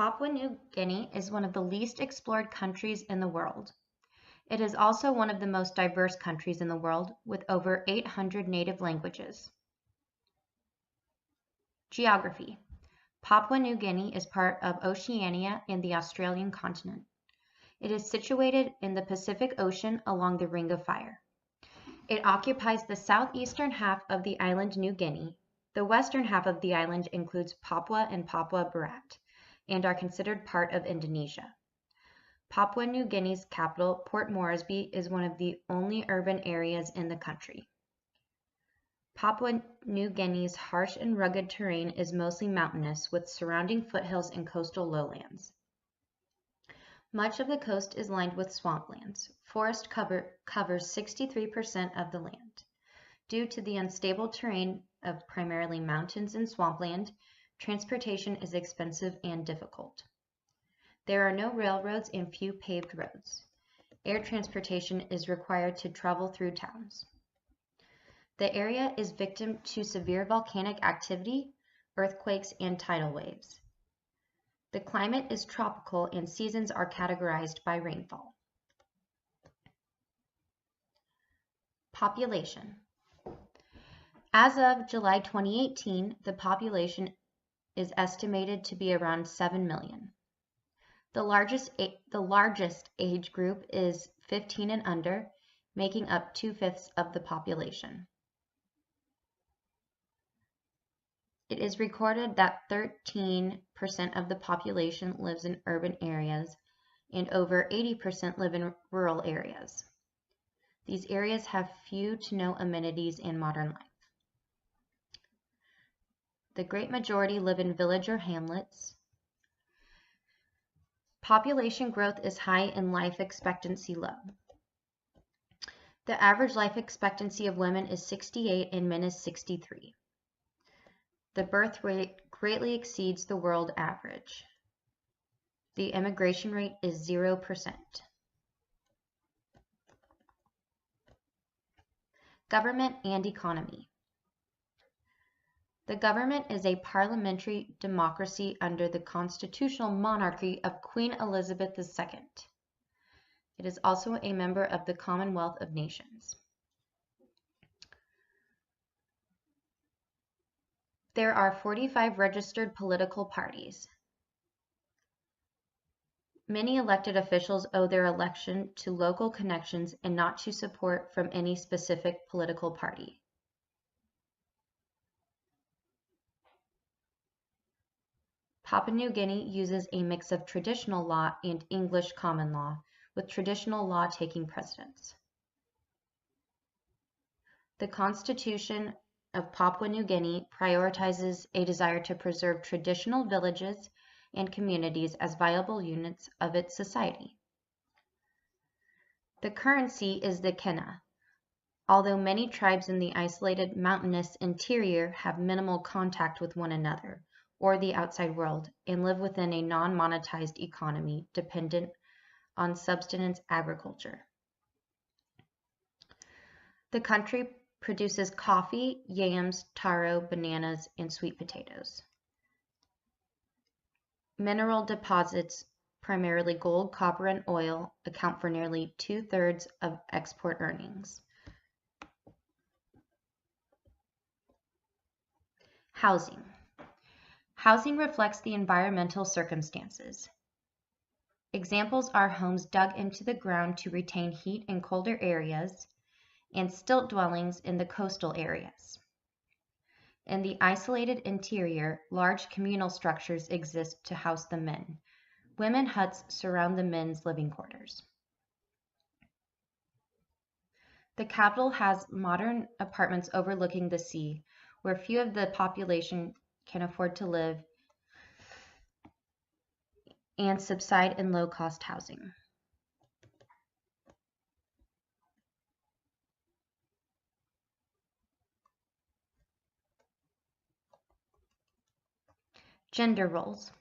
Papua New Guinea is one of the least explored countries in the world. It is also one of the most diverse countries in the world, with over 800 native languages. Geography. Papua New Guinea is part of Oceania and the Australian continent. It is situated in the Pacific Ocean along the Ring of Fire. It occupies the southeastern half of the island New Guinea. The western half of the island includes Papua and Papua Barat, and are considered part of Indonesia. Papua New Guinea's capital, Port Moresby, is one of the only urban areas in the country. Papua New Guinea's harsh and rugged terrain is mostly mountainous, with surrounding foothills and coastal lowlands. Much of the coast is lined with swamplands. Forest cover covers 63% of the land. Due to the unstable terrain of primarily mountains and swampland, transportation is expensive and difficult. There are no railroads and few paved roads. Air transportation is required to travel through towns. The area is victim to severe volcanic activity, earthquakes, and tidal waves. The climate is tropical and seasons are categorized by rainfall. Population. As of July 2018, the population is estimated to be around 7 million. The largest age group is 15 and under, making up 2/5 of the population. It is recorded that 13% of the population lives in urban areas and over 80% live in rural areas. These areas have few to no amenities and modern life. The great majority live in village or hamlets. Population growth is high and life expectancy low. The average life expectancy of women is 68 and men is 63. The birth rate greatly exceeds the world average. The immigration rate is 0%. Government and economy. The government is a parliamentary democracy under the constitutional monarchy of Queen Elizabeth II. It is also a member of the Commonwealth of Nations. There are 45 registered political parties. Many elected officials owe their election to local connections and not to support from any specific political party. Papua New Guinea uses a mix of traditional law and English common law, with traditional law taking precedence. The Constitution of Papua New Guinea prioritizes a desire to preserve traditional villages and communities as viable units of its society. The currency is the kina. Although many tribes in the isolated mountainous interior have minimal contact with one another or the outside world and live within a non-monetized economy dependent on subsistence agriculture. The country produces coffee, yams, taro, bananas, and sweet potatoes. Mineral deposits, primarily gold, copper, and oil, account for nearly 2/3 of export earnings. Housing. Housing reflects the environmental circumstances. Examples are homes dug into the ground to retain heat in colder areas and stilt dwellings in the coastal areas. In the isolated interior, large communal structures exist to house the men. Women huts surround the men's living quarters. The capital has modern apartments overlooking the sea, where few of the population can afford to live and subside in low-cost housing. Gender roles.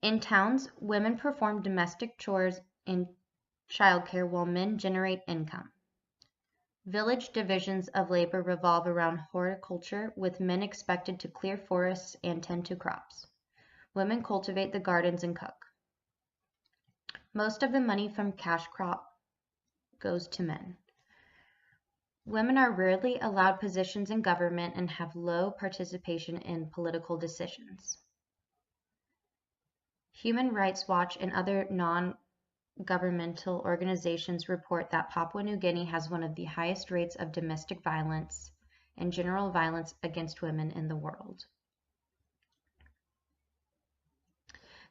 In towns, women perform domestic chores and childcare while men generate income. Village divisions of labor revolve around horticulture, with men expected to clear forests and tend to crops. Women cultivate the gardens and cook. Most of the money from cash crop goes to men. Women are rarely allowed positions in government and have low participation in political decisions. Human Rights Watch and other non-governmental organizations report that Papua New Guinea has one of the highest rates of domestic violence and general violence against women in the world.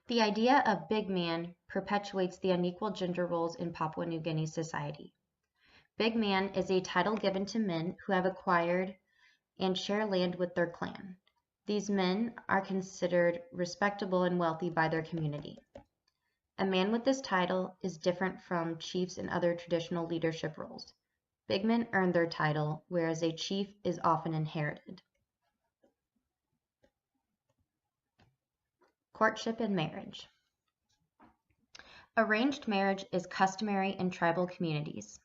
The idea of big man perpetuates the unequal gender roles in Papua New Guinea society. Big man is a title given to men who have acquired and share land with their clan. These men are considered respectable and wealthy by their community. A man with this title is different from chiefs and other traditional leadership roles. Big men earn their title, whereas a chief is often inherited. Courtship and marriage. Arranged marriage is customary in tribal communities.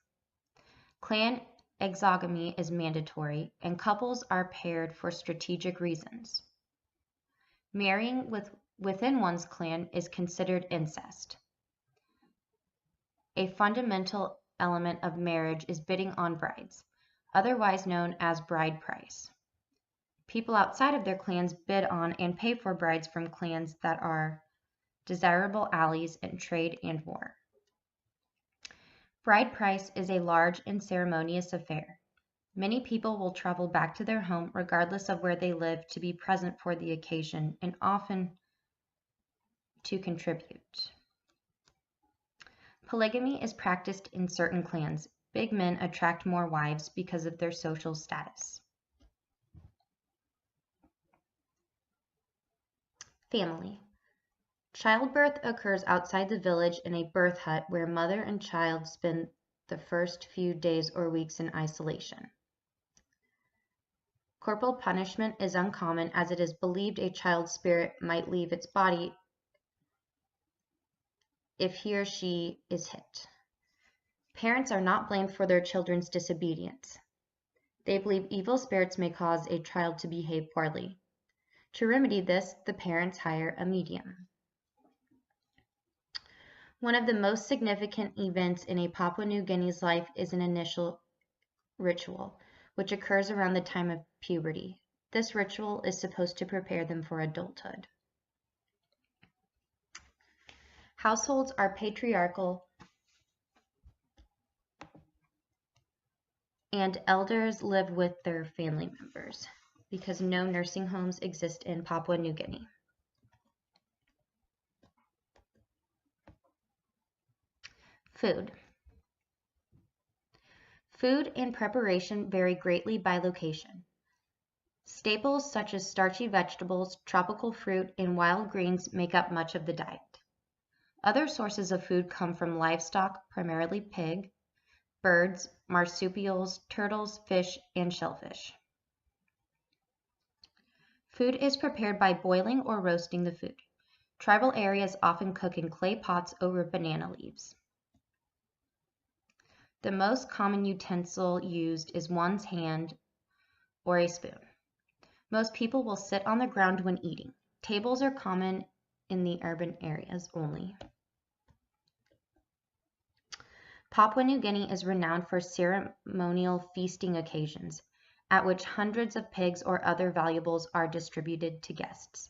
Clan exogamy is mandatory, and couples are paired for strategic reasons. Marrying within one's clan is considered incest. A fundamental element of marriage is bidding on brides, otherwise known as bride price. People outside of their clans bid on and pay for brides from clans that are desirable allies in trade and war. Bride price is a large and ceremonious affair. Many people will travel back to their home regardless of where they live to be present for the occasion and often to contribute. Polygamy is practiced in certain clans. Big men attract more wives because of their social status. Family. Childbirth occurs outside the village in a birth hut where mother and child spend the first few days or weeks in isolation. Corporal punishment is uncommon as it is believed a child's spirit might leave its body if he or she is hit. Parents are not blamed for their children's disobedience. They believe evil spirits may cause a child to behave poorly. To remedy this, the parents hire a medium. One of the most significant events in a Papua New Guinea's life is an initial ritual, which occurs around the time of puberty. This ritual is supposed to prepare them for adulthood. Households are patriarchal, and elders live with their family members because no nursing homes exist in Papua New Guinea. Food. Food and preparation vary greatly by location. Staples such as starchy vegetables, tropical fruit, and wild greens make up much of the diet. Other sources of food come from livestock, primarily pig, birds, marsupials, turtles, fish, and shellfish. Food is prepared by boiling or roasting the food. Tribal areas often cook in clay pots over banana leaves. The most common utensil used is one's hand or a spoon. Most people will sit on the ground when eating. Tables are common in the urban areas only. Papua New Guinea is renowned for ceremonial feasting occasions, at which hundreds of pigs or other valuables are distributed to guests.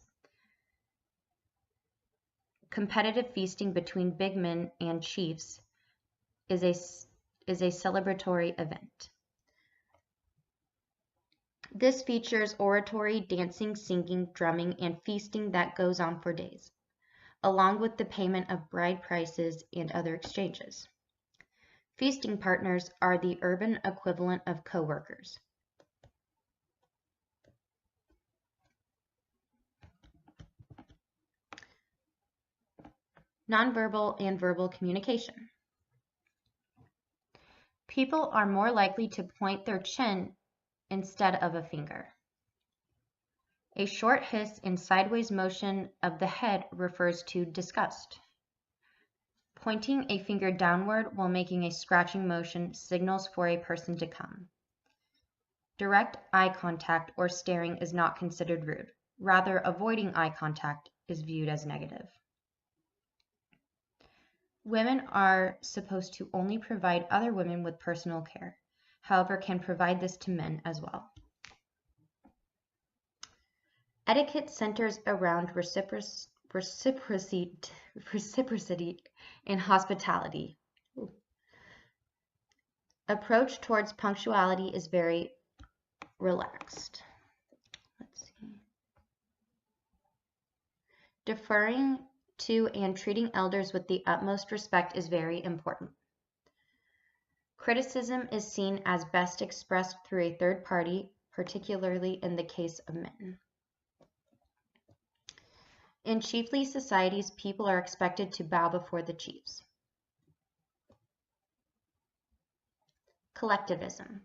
Competitive feasting between big men and chiefs is a celebratory event. This features oratory, dancing, singing, drumming, and feasting that goes on for days, along with the payment of bride prices and other exchanges. Feasting partners are the urban equivalent of co-workers. Nonverbal and verbal communication. People are more likely to point their chin instead of a finger. A short hiss and sideways motion of the head refers to disgust. Pointing a finger downward while making a scratching motion signals for a person to come. Direct eye contact or staring is not considered rude. Rather, avoiding eye contact is viewed as negative. Women are supposed to only provide other women with personal care, however, can provide this to men as well. Etiquette centers around reciprocity and hospitality. Approach towards punctuality is very relaxed. Let's see. Deferring to and treating elders with the utmost respect is very important. Criticism is seen as best expressed through a third party, particularly in the case of men. In chiefly societies, people are expected to bow before the chiefs. Collectivism.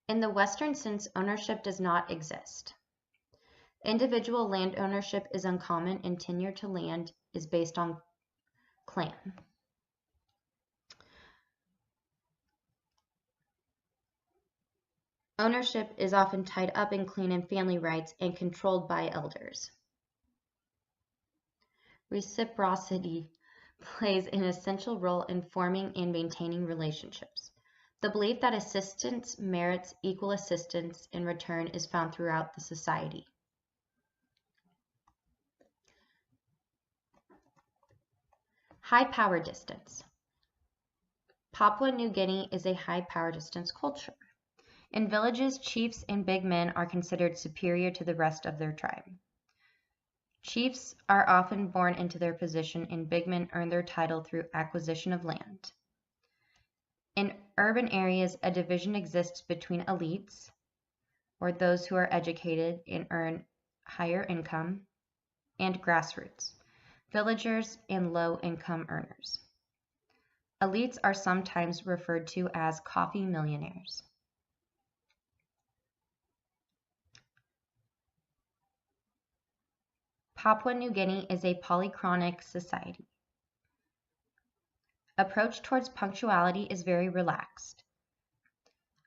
In the Western sense, ownership does not exist. Individual land ownership is uncommon and tenure to land is based on clan. Ownership is often tied up in clan and family rights and controlled by elders. Reciprocity plays an essential role in forming and maintaining relationships. The belief that assistance merits equal assistance in return is found throughout the society. High power distance. Papua New Guinea is a high power distance culture. In villages, chiefs and big men are considered superior to the rest of their tribe. Chiefs are often born into their position and big men earn their title through acquisition of land. In urban areas, a division exists between elites, or those who are educated and earn higher income, and grassroots, villagers and low-income earners. Elites are sometimes referred to as coffee millionaires. Papua New Guinea is a polychronic society. Approach towards punctuality is very relaxed.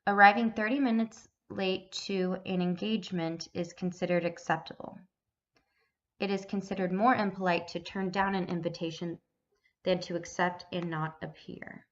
Arriving 30 minutes late to an engagement is considered acceptable. It is considered more impolite to turn down an invitation than to accept and not appear.